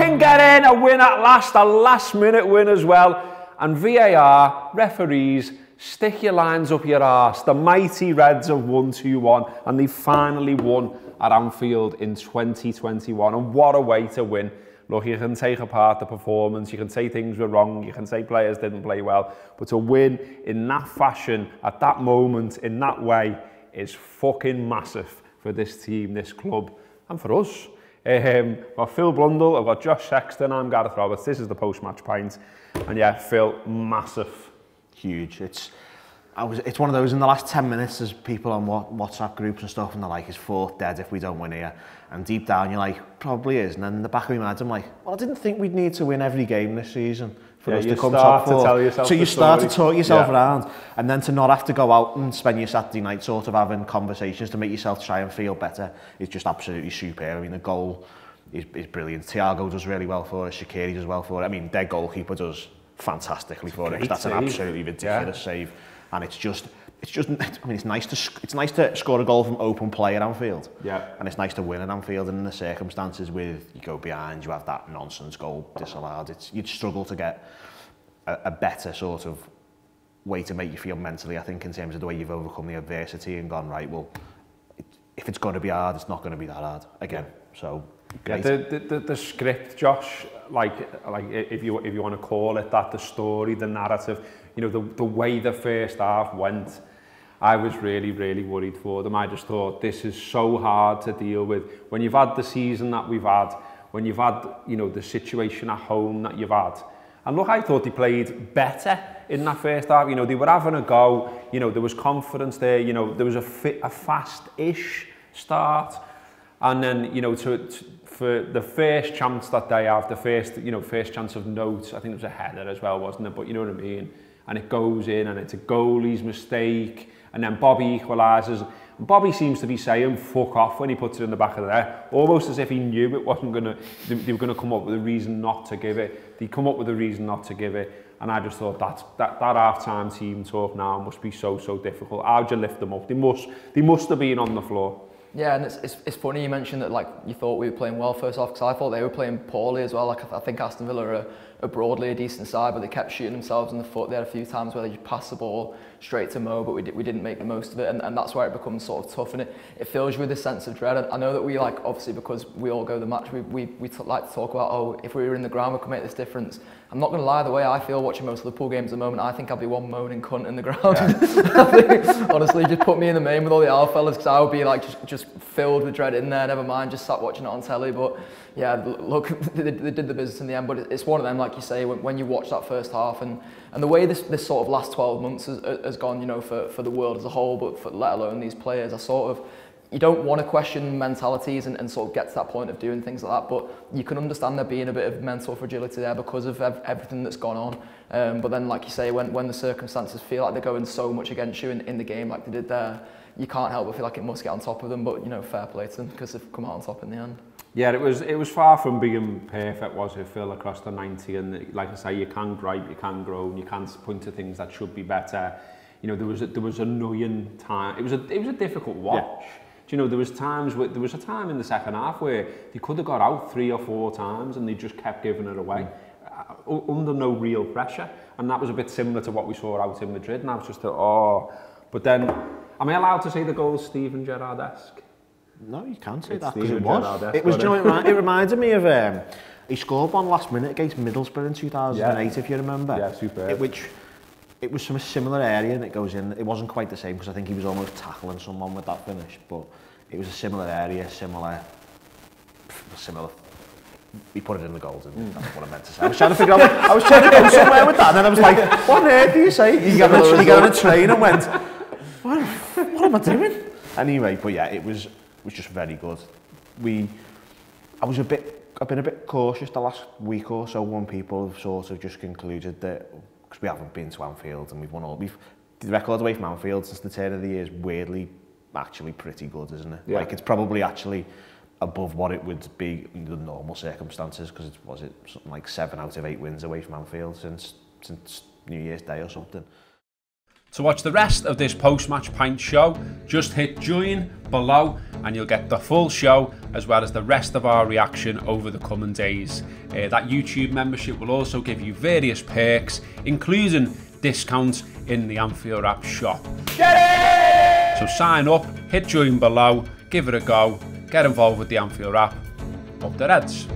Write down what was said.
fucking get in, a win at last, a last-minute win as well. And VAR, referees, stick your lines up your arse. The mighty Reds have won 2-1, and they finally won at Anfield in 2021. And what a way to win. Look, you can take apart the performance, you can say things were wrong, you can say players didn't play well, but to win in that fashion, at that moment, in that way, is fucking massive for this team, this club, and for us. I've got Phil Blundell, I've got Josh Sexton, I'm Gareth Roberts, this is the post-match pint, and yeah, Phil, massive. Huge. It's one of those in the last 10 minutes, there's people on WhatsApp groups and stuff, and they're like, is fourth dead if we don't win here? And deep down, you're like, probably is. And then in the back of your mind, I'm like, well, I didn't think we'd need to win every game this season for us to come top four. So you start to talk yourself around, and then to not have to go out and spend your Saturday night sort of having conversations to make yourself try and feel better is just absolutely superb. I mean, the goal is brilliant. Thiago does really well for us, Shaqiri does well for it. I mean, their goalkeeper does fantastically for it. That's an absolutely ridiculous save. And it's just, I mean, it's nice to score a goal from open play at Anfield. Yeah. And it's nice to win at Anfield, and in the circumstances with you go behind, you have that nonsense goal disallowed. You'd struggle to get a better sort of way to make you feel mentally, I think, in terms of the way you've overcome the adversity and gone, right, well, if it's going to be hard, it's not going to be that hard again. So, great. Yeah, the script, Josh, like if you want to call it that, the story, the narrative, you know, the way the first half went, I was really, really worried for them. I just thought, this is so hard to deal with. When you've had the season that we've had, when you've had, you know, the situation at home that you've had. And look, I thought they played better in that first half. You know, they were having a go. You know, there was confidence there. You know, there was a fast-ish start. And then, you know, for the first chance that they have, the first chance of note, I think it was a header as well, wasn't it? But you know what I mean? And it goes in, and it's a goalie's mistake, and then Bobby equalises. And Bobby seems to be saying "fuck off" when he puts it in the back of the net, almost as if he knew it wasn't gonna. They were gonna come up with a reason not to give it. They come up with a reason not to give it, and I just thought that half-time team talk now must be so difficult. How'd you lift them up? They must have been on the floor. Yeah, and it's funny you mentioned that, like, you thought we were playing well first off, because I thought they were playing poorly as well. Like, I think Aston Villa are broadly a decent side, but they kept shooting themselves in the foot. They had a few times where they just passed the ball straight to Mo, but we didn't make the most of it, and that's where it becomes sort of tough, and it fills you with a sense of dread. I know that we, like, obviously because we all go to the match, we like to talk about, oh, if we were in the ground, we could make this difference. I'm not going to lie, the way I feel watching most Liverpool games at the moment, I think I'd be one moaning cunt in the ground. Yeah. I think, honestly, just put me in the main with all the Al fellas, because I would be like just filled with dread in there, never mind, just sat watching it on telly. But yeah, look, they did the business in the end, but it's one of them, like you say, when you watch that first half, and the way this sort of last 12 months has gone, you know, for the world as a whole, but let alone these players, you don't want to question mentalities and sort of get to that point of doing things like that, but you can understand there being a bit of mental fragility there because of everything that's gone on. But then, like you say, when the circumstances feel like they're going so much against you in the game like they did there, you can't help but feel like it must get on top of them. But, you know, fair play to them, because they've come out on top in the end. Yeah, it was far from being perfect, was it, Phil, across the 90? And like I say, you can gripe, you can groan, you can point to things that should be better. You know, there was annoying time. It was a difficult watch. Yeah. You know, there was a time in the second half where they could have got out 3 or 4 times and they just kept giving it away under no real pressure, and that was a bit similar to what we saw out in Madrid. And I was just but then, am I allowed to say the goal's Steven Gerrard-esque? No, you can't say that, because it was. It was. You know, it reminded me of he scored one last minute against Middlesbrough in 2008, if you remember. Yeah, super. It was from a similar area, and it goes in. It wasn't quite the same, because I think he was almost tackling someone with that finish, but it was a similar area, similar. He put it in the goal, didn't he? That's what I meant to say. I was trying to figure out. I was trying to go somewhere with that, and then I was like, "What on earth do you say?" He got on a train and went, "What am I doing?" Anyway, but yeah, it was just very good. I've been a bit cautious the last week or so when people have sort of just concluded that, because we haven't been to Anfield and the record away from Anfield since the turn of the year is weirdly actually pretty good, isn't it? Yeah. Like, it's probably actually above what it would be in the normal circumstances, because was it something like 7 out of 8 wins away from Anfield since New Year's Day or something. To watch the rest of this post-match pint show, just hit join below, and you'll get the full show as well as the rest of our reaction over the coming days. That YouTube membership will also give you various perks, including discounts in the Anfield Wrap shop. Get it! So sign up, hit join below, give it a go, get involved with the Anfield Wrap. Up the Reds.